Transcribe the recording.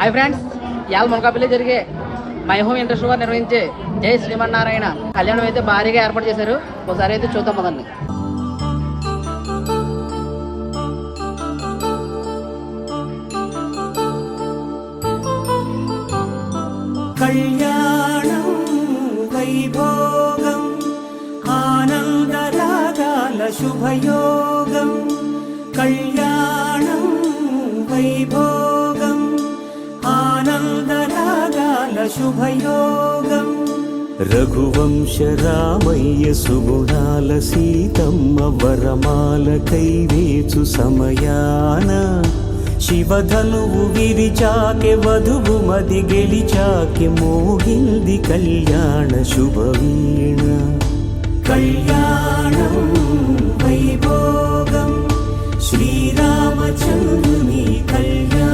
Hi friends, ఇవాళ మునకాపల్లి జరిగే my home interest వారు నిర్వహించే జై శ్రీమన్నారాయణ కళ్యాణం అయితే భారీగా ఏర్పాటు చేశారు. ఒకసారి అయితే చూద్దాం పదండి. కళ్యాణం వైభోగం ఆనందరాగాల శుభయోగం. కళ్యాణం వైభోగం ఆనందరాగాల శుభయోగం. రఘువంశ రామయ్య సుగుణాల సీతమ్మ వరమాల కైవేచు సమయాన శివధనువు విరిచాకె వధువు మది గెలిచాకె మోగింది కళ్యాణ శుభవీణ. కళ్యాణం వైభోగం శ్రీరామచంద్రుని కళ్యాణం.